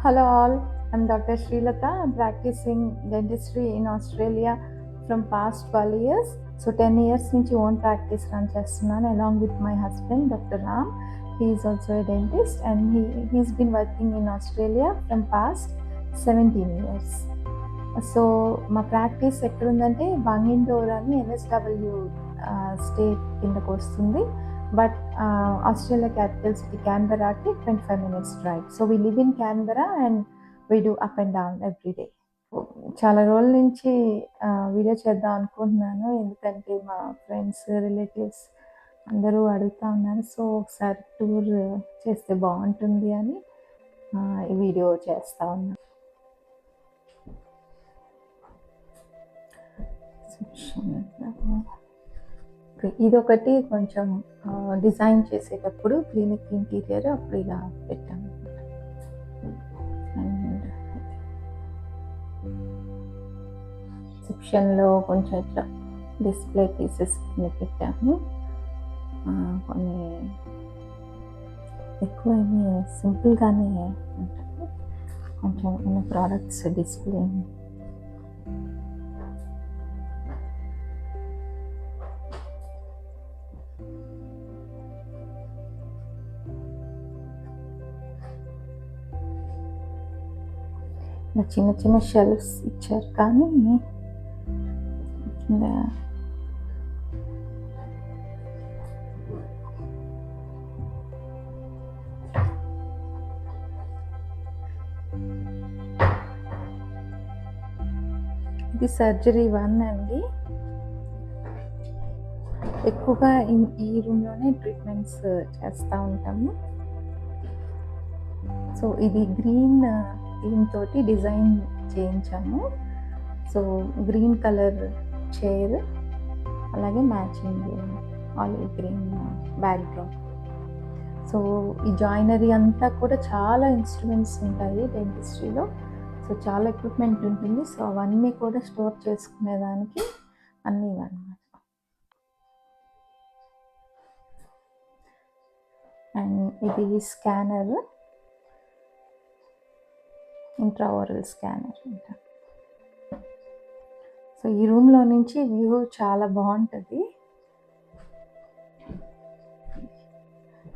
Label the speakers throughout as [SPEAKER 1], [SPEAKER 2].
[SPEAKER 1] Hello all, I'm Dr. Srilata. I'm practicing dentistry in Australia from past 12 years. So 10 years నుంచి own practice run చేస్తున్నాను along with my husband Dr. Ram. He is also a dentist and he's been working in Australia from past 17 years. So మా practice ఎక్కడుందంటే బంగిండోర్ అని NSW state కిందకు వస్తుంది. But Australia capital city Canberra కి 25 minutes drive. So we live in Canberra and we do up and down every day. చాలా రోజుల నుంచి video చేద్దాం అనుకుంటున్నాను, ఎందుకంటే మా ఫ్రెండ్స్ రిలేటివ్స్ అందరూ అడుగుతూ ఉన్నారు. సో ఒకసారి టూర్ చేస్తే బాగుంటుంది అని ఈ వీడియో చేస్తూ ఉన్నాను. ఇదొకటి కొంచెం డిజైన్ చేసేటప్పుడు క్లినిక్ ఇంటీరియర్ అప్పుడు ఇలా పెట్టాము. అండ్ సెక్షన్లో కొంచెం ఇట్లా డిస్ప్లే పీసెస్ పెట్టాము. కొన్ని ఎక్కువ సింపుల్గానే ఉంటుంది, కొంచెం కొన్ని ప్రోడక్ట్స్ డిస్ప్లే. చిన్న చిన్న షెల్ఫ్స్ ఇచ్చారు, కానీ కింద ఇది సర్జరీ 1 అండి. ఎక్కువగా ఈ రూమ్లోనే ట్రీట్మెంట్స్ చేస్తూ ఉంటాము. సో ఇది గ్రీన్ దీంతో డిజైన్ చేయించాము. సో గ్రీన్ కలర్ చైర్, అలాగే matching olive green backdrop. So ఈ జాయినరీ అంతా కూడా చాలా ఇన్స్ట్రుమెంట్స్ ఉంటాయి డెంటిస్ట్రీలో. సో చాలా ఎక్విప్మెంట్ ఉంటుంది. సో అవన్నీ కూడా స్టోర్ చేసుకునేదానికి అన్నీ అన్నమాట. అండ్ ఇది స్కానర్, ఇంట్రాఓరల్ స్కానర్ అంట. సో ఈ రూమ్లో నుంచి వ్యూ చాలా బాగుంటుంది.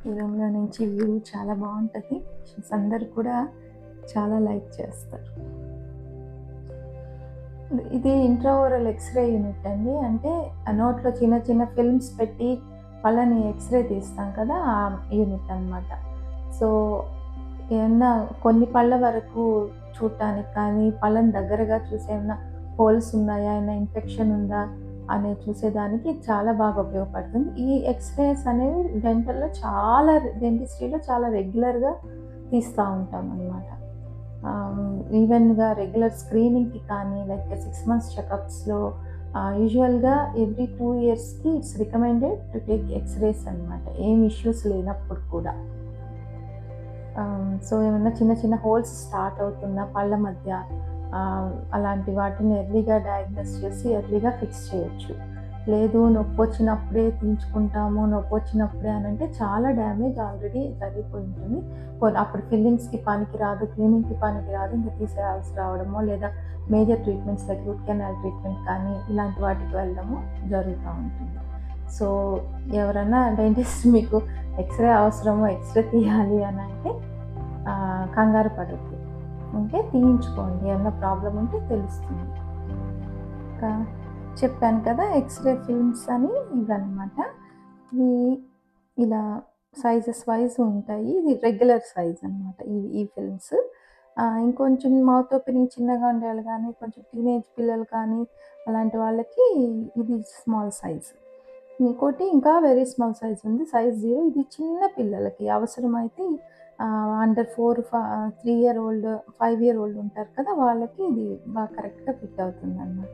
[SPEAKER 1] ఈ రూమ్లో నుంచి వ్యూ చాలా బాగుంటుంది. అందరు కూడా చాలా లైక్ చేస్తారు. ఇది ఇంట్రాఓరల్ ఎక్స్రే యూనిట్ అండి. అంటే నోట్లో చిన్న చిన్న ఫిల్మ్స్ పెట్టి పళ్ళని ఎక్స్రే తీస్తాం కదా, ఆ యూనిట్ అన్నమాట. సో ఏమన్నా కొన్ని పళ్ళ వరకు చూడటానికి కానీ, పళ్ళని దగ్గరగా చూసే ఏమన్నా హోల్స్ ఉన్నాయా, ఏమైనా ఇన్ఫెక్షన్ ఉందా అని చూసేదానికి చాలా బాగా ఉపయోగపడుతుంది. ఈ ఎక్స్రేస్ అనేవి డెంటిస్ట్రీలో చాలా రెగ్యులర్గా తీస్తూ ఉంటాం అన్నమాట. ఈవెన్గా రెగ్యులర్ స్క్రీనింగ్కి కానీ, లైక్ 6 months చెకప్స్లో యూజువల్గా ఎవ్రీ 2 yearsకి it's recommended to take x-rays అనమాట, ఏం ఇష్యూస్ లేనప్పుడు కూడా. సో ఏమన్నా చిన్న చిన్న హోల్స్ స్టార్ట్ అవుతున్న పళ్ళ మధ్య అలాంటి వాటిని ఎర్లీగా డయాగ్నోస్ చేసి ఎర్లీగా ఫిక్స్ చేయొచ్చు. లేదు నొప్పి వచ్చినప్పుడే తీయించుకుంటాము, నొప్పి వచ్చినప్పుడే అని అంటే చాలా డ్యామేజ్ ఆల్రెడీ జరిగిపోయి ఉంటుంది. అప్పుడు ఫిల్లింగ్స్కి పనికి రాదు, క్లీనింగ్కి పనికి రాదు, ఇంకా తీసేయాల్సి రావడమో, లేదా major treatments like root canal treatment కానీ ఇలాంటి వాటికి వెళ్ళడము జరుగుతూ ఉంటుంది. సో ఎవరైనా డెంటిస్ట్ మీకు ఎక్స్రే అవసరమో, ఎక్స్రే తీయాలి అని అంటే కంగారు పడద్దు, అంటే తీయించుకోండి. ఏమన్నా ప్రాబ్లం ఉంటే తెలుస్తుంది. ఇంకా చెప్పాను కదా ఎక్స్రే ఫిల్మ్స్ అని, ఇవన్నమాట. ఇవి ఇలా సైజెస్ వైజ్ ఉంటాయి. ఇది రెగ్యులర్ సైజ్ అనమాట ఈ ఫిల్మ్స్. ఇంకొంచెం మౌత్ ఓపెనింగ్ చిన్నగా ఉండేవాళ్ళు గానీ, కొంచెం టీనేజ్ పిల్లలు కానీ, అలాంటి వాళ్ళకి ఇది స్మాల్ సైజ్. ఇంకోటి ఇంకా వెరీ స్మాల్ సైజ్ ఉంది. సైజ్ 0 ఇది చిన్న పిల్లలకి అవసరమైతే under 3 year old, 5 year old ఉంటారు కదా! వాళ్ళకి ఇది బాగా కరెక్ట్‌గా ఫిట్ అవుతుందనమాట.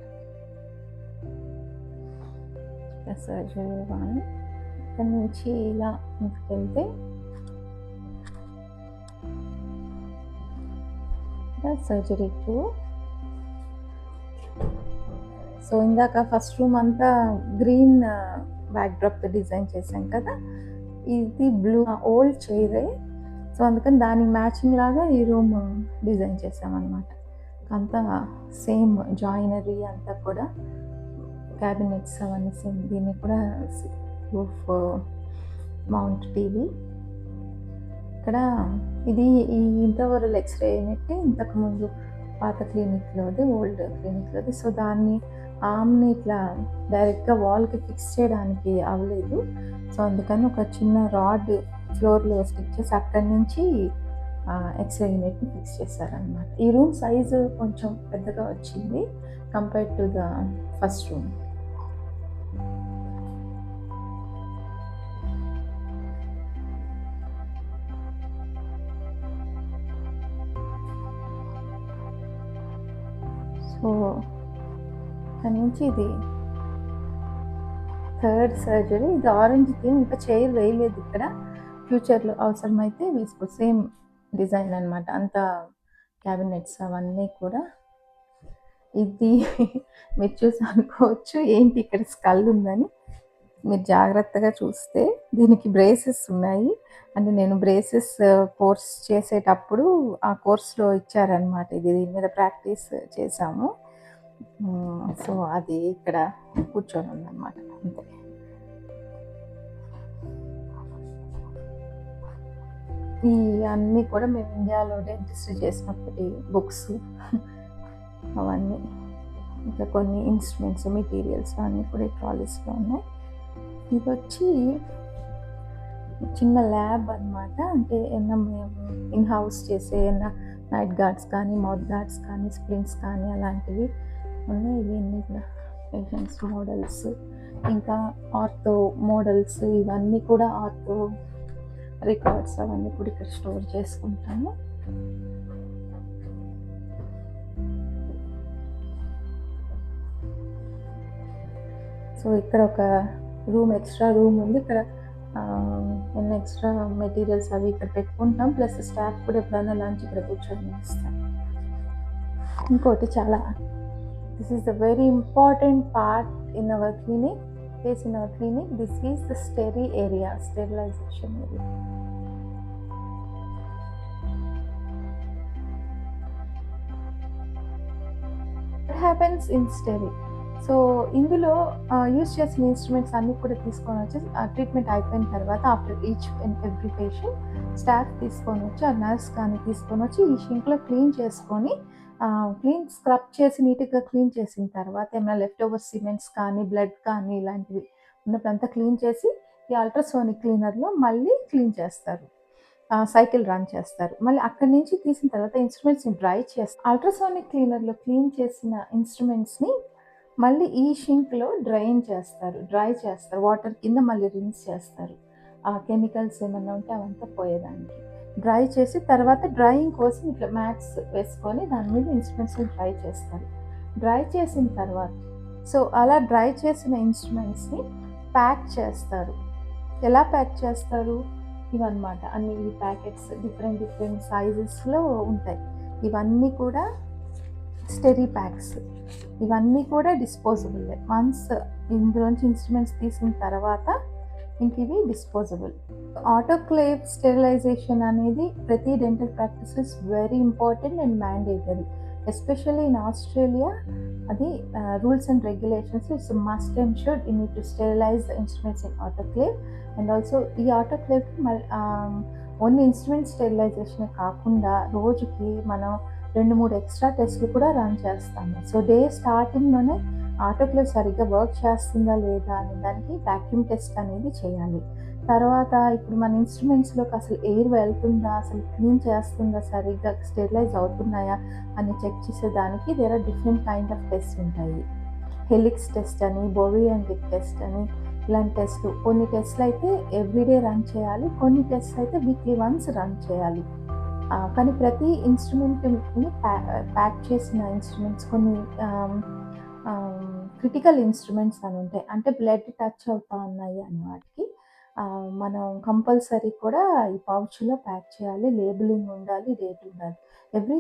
[SPEAKER 1] సర్జరీ 1 ఇక్కడి నుంచి ఇలా ముందుకెళ్తే సర్జరీ 2. సో, ఇందాక ఫస్ట్ రూమ్ అంతా గ్రీన్ బ్యాక్‌డ్రాప్‌తో డిజైన్ చేశాం కదా! ఇది బ్లూ ఓల్డ్ చైరే. సో, అందుకని దానికి మ్యాచింగ్ లాగా ఈ రూమ్ డిజైన్ చేశామనమాట. అంతా సేమ్ జాయినరీ అంతా కూడా క్యాబినెట్స్ అవన్నీ సేమ్. దీన్ని కూడా రూఫ్ మౌంట్ టీవీ. ఇక్కడ ఇది ఈ ఇంట్రావరల్ ఎక్స్‌రే యూనిట్ ఇంతకుముందు పాత క్లినిక్‌లోది, ఓల్డ్ క్లినిక్‌లోది. సో, దాన్ని ఆర్మ్‌ని ఇట్లా డైరెక్ట్‌గా వాల్‌కి ఫిక్స్ చేయడానికి అవ్వలేదు. సో, అందుకని ఒక చిన్న రాడ్ ఫ్లోర్‌లో స్టిక్ చేసి అక్కడి నుంచి ఎక్స్‌రే యూనిట్‌ని ఫిక్స్ చేశారనమాట. ఈ రూమ్ సైజు కొంచెం పెద్దగా వచ్చింది compared to the first room. So, అక్కడి నుంచి ఇది థర్డ్ సర్జరీ. ఇది ఆరెంజ్ థీమ్. ఇంకా చైర్ వేయలేదు ఇక్కడ. ఫ్యూచర్‌లో అవసరమైతే వేసుకో. సేమ్ డిజైన్ అనమాట. అంతా క్యాబినెట్స్ అవన్నీ కూడా. ఇది మీరు చూసి అనుకోవచ్చు ఏంటి ఇక్కడ స్కల్ ఉందని. మీరు జాగ్రత్తగా చూస్తే దీనికి బ్రేసెస్ ఉన్నాయి. అంటే నేను బ్రేసెస్ కోర్స్ చేసేటప్పుడు ఆ కోర్స్‌లో ఇచ్చారనమాట. దీని మీద ప్రాక్టీస్ చేశాము. సో, అది ఇక్కడ కూర్చొని ఉందనమాట అంతే. ఈ అన్నీ కూడా మేము ఇండియాలో డెంటిస్ట్ చేసినప్పటి బుక్స్ అవన్నీ. ఇంకా కొన్ని ఇన్స్ట్రుమెంట్స్, మెటీరియల్స్ అన్నీ కూడా ఈ ట్రాలీస్‌లో ఉన్నాయి. ఇదొచ్చి చిన్న ల్యాబ్ అనమాట. అంటే ఏమన్నా మేము ఇన్ హౌస్ చేసే ఏమన్నా నైట్ గార్డ్స్ కానీ, మౌత్ గార్డ్స్ కానీ, స్ప్రింట్స్ కానీ అలాంటివి ఉన్నాయి. ఇవన్నీ కూడా పేషెంట్స్ మోడల్స్, ఇంకా ఆర్థో మోడల్స్, ఇవన్నీ కూడా ఆర్థో రికార్డ్స్ అవన్నీ కూడా ఇక్కడ స్టోర్ చేసుకుంటాము. సో, ఇక్కడ ఒక ఎక్స్ట్రా రూమ్ ఉంది. ఇక్కడ ఏమైనా ఎక్స్ట్రా మెటీరియల్స్ అవి ఇక్కడ పెట్టుకుంటాం. ప్లస్ స్టాఫ్ కూడా ఎప్పుడైనా లంచ్ ఇక్కడ కూర్చొని చేస్తాం. ఇంకోటి this is the very important part in our clinic. This is the sterilization area. What happens in steri? So, ఇందులో యూజ్ చేసిన ఇన్స్ట్రుమెంట్స్ అన్నీ కూడా తీసుకొని వచ్చి ట్రీట్మెంట్ అయిపోయిన తర్వాత after each and every patient staff తీసుకొని వచ్చి, ఆ నర్స్ కానీ తీసుకొని వచ్చి ఈ షింక్లో క్లీన్ స్క్రబ్ చేసి నీట్‌గా క్లీన్ చేసిన తర్వాత ఏమైనా లెఫ్ట్ ఓవర్ సిమెంట్స్ కానీ, బ్లడ్ కానీ ఇలాంటివి ఉన్నప్పుడంతా క్లీన్ చేసి ఈ అల్ట్రాసోనిక్ క్లీనర్‌లో మళ్ళీ క్లీన్ చేస్తారు. సైకిల్ రన్ చేస్తారు. మళ్ళీ అక్కడి నుంచి తీసిన తర్వాత ఇన్స్ట్రుమెంట్స్‌ని డ్రై చేస్తారు. అల్ట్రాసోనిక్ క్లీనర్‌లో క్లీన్ చేసిన ఇన్స్ట్రుమెంట్స్‌ని మళ్ళీ ఈ షింక్‌లో డ్రై చేస్తారు. వాటర్ కింద మళ్ళీ రిన్స్ చేస్తారు. ఆ కెమికల్స్ ఏమన్నా ఉంటే అవంతా పోయేదానికి. డ్రై చేసి తర్వాత డ్రైయింగ్ కోసం ఇట్లా మ్యాట్స్ వేసుకొని దాని మీద ఇన్స్ట్రుమెంట్స్‌ని డ్రై చేస్తారు. డ్రై చేసిన తర్వాత అలా డ్రై చేసిన ఇన్స్ట్రుమెంట్స్‌ని ప్యాక్ చేస్తారు. ఎలా ప్యాక్ చేస్తారు? ఇవన్నమాట. అన్ని ఈ ప్యాకెట్స్ డిఫరెంట్ సైజెస్‌లో ఉంటాయి. ఇవన్నీ కూడా స్టెరీ ప్యాక్స్. ఇవన్నీ కూడా డిస్పోజబులే. వన్స్ ఇందులోంచి ఇన్స్ట్రుమెంట్స్ తీసిన తర్వాత ఇంక ఇవి డిస్పోజబుల్. ఆటోక్లేవ్ స్టెరిలైజేషన్ అనేది ప్రతి dental practice is very important and mandatory. Especially in Australia అది rules and regulations. It's must and should you need to sterilize the instruments in autoclave. And also ఈ ఆటోక్లేవ్‌కి only instrument స్టెరిలైజేషనే కాకుండా రోజుకి మనం 2-3 extra టెస్టులు కూడా రన్ చేస్తాము. So, day స్టార్టింగ్‌లోనే ఆటోక్లేవ్ సరిగ్గా వర్క్ చేస్తుందా లేదా అనే దానికి వాక్యూమ్ టెస్ట్ అనేది చేయాలి. తర్వాత ఇప్పుడు మన ఇన్‌స్ట్రుమెంట్స్‌లోకి అసలు ఎయిర్ వెళ్తుందా? అసలు క్లీన్ చేస్తుందా? సరిగ్గా స్టెరిలైజ్ అవుతున్నాయా? అని చెక్ చేసేదానికి there are different kind of tests ఉంటాయి. హెలిక్స్ టెస్ట్ అని, బోవియంటిక్ టెస్ట్ అని ఇలాంటి టెస్ట్‌లు. కొన్ని టెస్ట్‌లయితే ఎవ్రీడే రన్ చేయాలి. కొన్ని టెస్ట్స్ అయితే వీక్లీ వన్స్ రన్ చేయాలి. కానీ ప్రతి ఇన్‌స్ట్రుమెంట్‌ని ప్యాక్ చేసిన ఇన్‌స్ట్రుమెంట్స్ కొన్ని ఆహ్, క్రిటికల్ ఇన్‌స్ట్రుమెంట్స్ అని ఉంటాయి. అంటే బ్లడ్ టచ్ అవుతా ఉన్నాయి అన్న వాటికి మనం కంపల్సరీ కూడా ఈ పౌచ్‌లో ప్యాక్ చేయాలి. లేబులింగ్ ఉండాలి. డేట్ ఉండాలి. ఎవ్రీ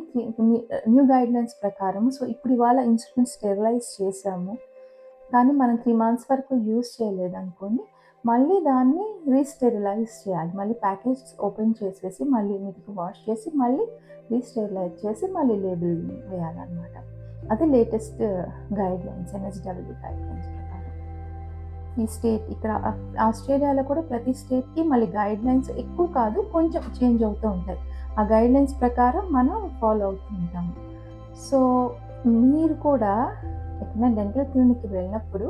[SPEAKER 1] న్యూ గైడ్‌లైన్స్ ప్రకారం సో, ఇప్పుడు ఇవాళ ఇన్‌స్ట్రుమెంట్ స్టెరిలైజ్ చేశాము. కానీ మనం 3 మంత్స్ వరకు యూజ్ చేయలేదనుకోండి, మళ్ళీ దాన్ని రీస్టెరిలైజ్ చేయాలి. మళ్ళీ ప్యాకేజ్ ఓపెన్ చేసేసి, మళ్ళీ నీట్‌గా వాష్ చేసి, మళ్ళీ రీస్టెరిలైజ్ చేసి, మళ్ళీ లేబుల్ వేయాలనమాట. అది లేటెస్ట్ గైడ్‌లైన్స్ ఎన్ఎస్‌డబ్ల్యూ గైడ్‌లైన్స్ ప్రకారం. ఈ స్టేట్ ఇక్కడ ఆస్ట్రేలియాలో కూడా ప్రతి స్టేట్‌కి మళ్ళీ గైడ్‌లైన్స్ ఎక్కువ కాదు, కొంచెం చేంజ్ అవుతూ ఉంటాయి. ఆ గైడ్‌లైన్స్ ప్రకారం మనం ఫాలో అవుతూ ఉంటాము. సో, మీరు కూడా ఎక్కడైనా డెంటల్ క్లినిక్‌కి వెళ్ళినప్పుడు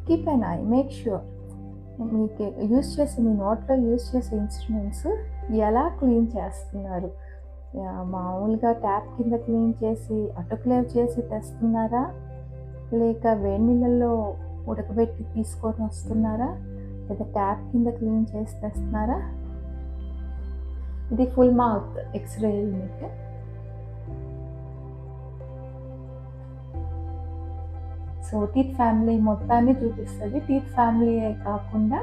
[SPEAKER 1] keep N I, make sure మీకు మీ నోట్లో యూజ్ చేసే ఇన్‌స్ట్రుమెంట్స్ ఎలా క్లీన్ చేస్తున్నారు? మామూలుగా ట్యాప్ కింద క్లీన్ చేసి, ఆటోక్లేవ్ చేసి తెస్తున్నారా? లేక వేడి నీళ్ళల్లో ఉడకబెట్టి తీసుకొనొస్తున్నారా? లేదా ట్యాప్ కింద క్లీన్ చేసి తెస్తున్నారా? ఇది full mouth X-ray unit. So, teeth family మొత్తాన్ని చూపిస్తది. టీత్ ఫ్యామిలీయే కాకుండా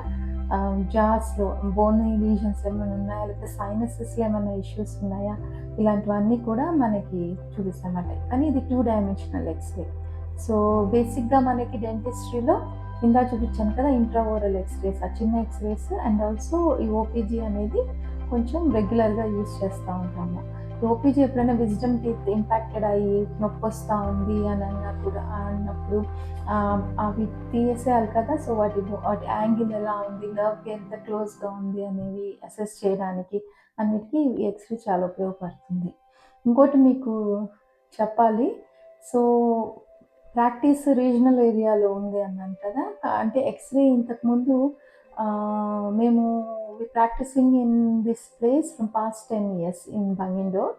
[SPEAKER 1] జాస్‌లో బోన్ లీజన్స్ ఏమైనా ఉన్నాయా? లేకపోతే సైనసెస్‌లో ఏమైనా ఇష్యూస్ ఉన్నాయా? ఇలాంటివన్నీ కూడా మనకి చూపిస్తామన్నమాట. కానీ ఇది 2 డైమెన్షనల్ ఎక్స్‌రే. సో, బేసిక్‌గా మనకి డెంటిస్ట్రీలో ఇందాక చూపించాను కదా! ఇంట్రా ఓరల్ ఎక్స్‌రేస్ ఆ చిన్న ఎక్స్‌రేస్ అండ్ ఆల్సో ఈ ఓపీజీ అనేది కొంచెం రెగ్యులర్‌గా యూజ్ చేస్తా ఉంటాము. ఓపీజీ ఎప్పుడైనా విజ్డమ్ టీత్ ఇంపాక్టెడ్ అయ్యి నొప్పొస్తా ఉంది అని అన్నప్పుడు అవి తీసేయాలి కదా! సో, వాటి యాంగిల్ ఎలా ఉంది, నర్వ్‌కి ఎంత క్లోజ్‌గా ఉంది అనేవి అసెస్ చేయడానికి అన్నిటికి ఈ ఎక్స్‌రే చాలా ఉపయోగపడుతుంది. ఇంకోటి మీకు చెప్పాలి. సో, ప్రాక్టీస్ రీజనల్ ఏరియాలో ఉంది అన్నాను కదా! అంటే ఎక్స్‌రే ఇంతకుముందు మేము practicing in this place from past 10 years in బంగిండోర్.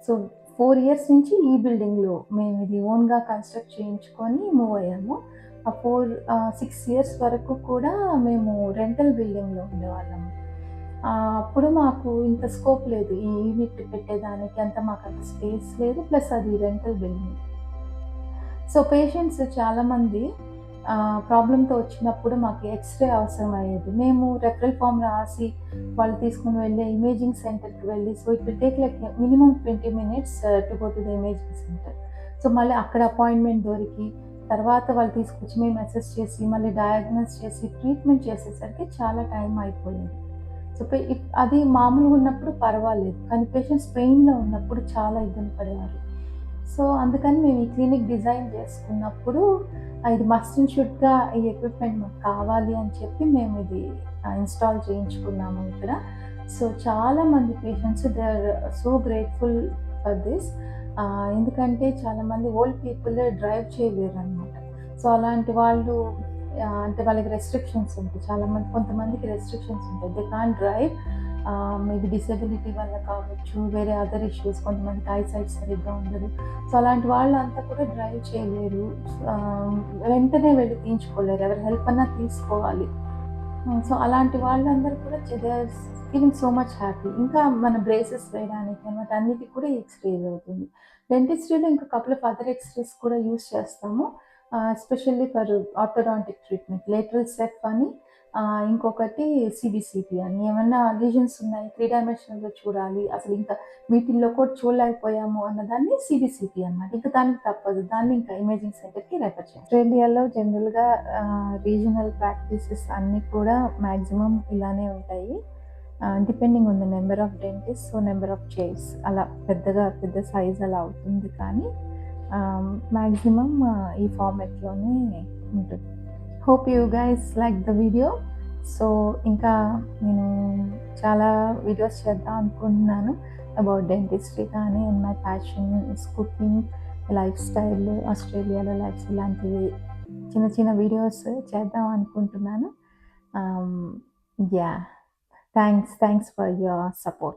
[SPEAKER 1] సో, 4 ఇయర్స్ నుంచి ఈ బిల్డింగ్‌లో మేము ఇది ఓన్‌గా కన్‌స్ట్రక్ట్ చేయించుకొని మూవ్ అయ్యాము. 6 ఇయర్స్ వరకు కూడా మేము రెంటల్ బిల్డింగ్‌లో ఉండేవాళ్ళము. అప్పుడు మాకు ఇంత స్కోప్ లేదు. ఈ యూనిట్ పెట్టేదానికి మాకంత స్పేస్ లేదు. ప్లస్ అది రెంటల్ బిల్డింగ్. సో, పేషెంట్స్ చాలామంది ప్రాబ్లమ్‌తో వచ్చినప్పుడు మాకు ఎక్స్‌రే అవసరమయ్యేది. మేము రెఫరల్ ఫార్మ్ రాసి వాళ్ళు తీసుకొని వెళ్ళే ఇమేజింగ్ సెంటర్‌కి వెళ్ళి so, it will take like minimum 20 minutes to go to the imaging centre. So, మళ్ళీ అక్కడ అపాయింట్‌మెంట్ దొరికి, తర్వాత వాళ్ళు తీసుకొచ్చి మేము అసెస్ చేసి, మళ్ళీ డయాగ్నోస్ చేసి, ట్రీట్మెంట్ చేసేసరికి చాలా టైం అయిపోయేది. సో, అది మామూలుగా ఉన్నప్పుడు పర్వాలేదు. కానీ పేషెంట్స్ పెయిన్‌లో ఉన్నప్పుడు చాలా ఇబ్బంది పడేవారు. సో, అందుకని మేము ఈ క్లినిక్ డిజైన్ చేసుకున్నప్పుడు ఇది మస్ట్ అండ్ షుడ్‌గా ఈ ఎక్విప్‌మెంట్ మాకు కావాలి అని చెప్పి మేము ఇది ఇన్‌స్టాల్ చేయించుకున్నాము ఇక్కడ. సో, చాలామంది patients they are so grateful for this. ఎందుకంటే చాలామంది ఓల్డ్ పీపుల్ డ్రైవ్ చేయలేరనమాట. సో, అలాంటి వాళ్ళు అంటే వాళ్ళకి రెస్ట్రిక్షన్స్ ఉంటాయి. కొంతమందికి రెస్ట్రిక్షన్స్ ఉంటాయి. They can't drive. Maybe disability వల్ల కావచ్చు, వేరే అదర్ ఇష్యూస్ కొంతమందికి ఐసైట్ సరిగ్గా ఉండదు. సో, అలాంటి వాళ్ళంతా కూడా డ్రైవ్ చేయలేరు. వెంటనే వెళ్ళి తీయించుకోలేరు. ఎవరి హెల్ప్ అన్నా తీసుకోవాలి. సో, అలాంటి వాళ్ళందరూ కూడా they are feeling so much happy. ఇంకా మన బ్రేసెస్ వేయడానికి వాటన్నిటికి కూడా ఎక్స్‌రే యూజ్ అవుతుంది. డెంటిస్ట్రీలో ఇంకా కపుల్ ఆఫ్ అదర్ ఎక్స్‌రేస్ కూడా యూజ్ చేస్తాము. Especially for orthodontic treatment. Lateral ceph అని ఇంకొకటి సీబీసీటీ అని. ఏమన్నా లీజన్స్ ఉన్నాయి 3 డైమెన్షనల్‌లో చూడాలి. అసలు ఇంకా వీటిల్లో కూడా చూడలేకపోయాము అన్నదాన్ని సీబీసీటీ అన్నమాట. ఇంక దానికి తప్పదు. దాన్ని ఇంకా ఇమేజింగ్ సెంటర్‌కి రెఫర్ చేయాలి. ఆస్ట్రేలియాలో జనరల్‌గా రీజనల్ ప్రాక్టీసెస్ అన్నీ కూడా మాక్సిమం ఇలానే ఉంటాయి. Depending on the number of dentist, so number of chairs అలా పెద్ద సైజ్ అలా అవుతుంది కానీ మాక్సిమం ఈ ఫార్మాట్‌లోనే ఉంటుంది. Hope you guys like the video. So, ఇంకా నేను చాలా వీడియోస్ చేద్దాం అనుకుంటున్నాను. అబౌట్ డెంటిస్ట్రీ కానీ and my passion is cooking, life style, ఆస్ట్రేలియాలో లైఫ్ ఇలాంటివి చిన్న చిన్న వీడియోస్ చేద్దాం అనుకుంటున్నాను. Yeah! Thanks for your support.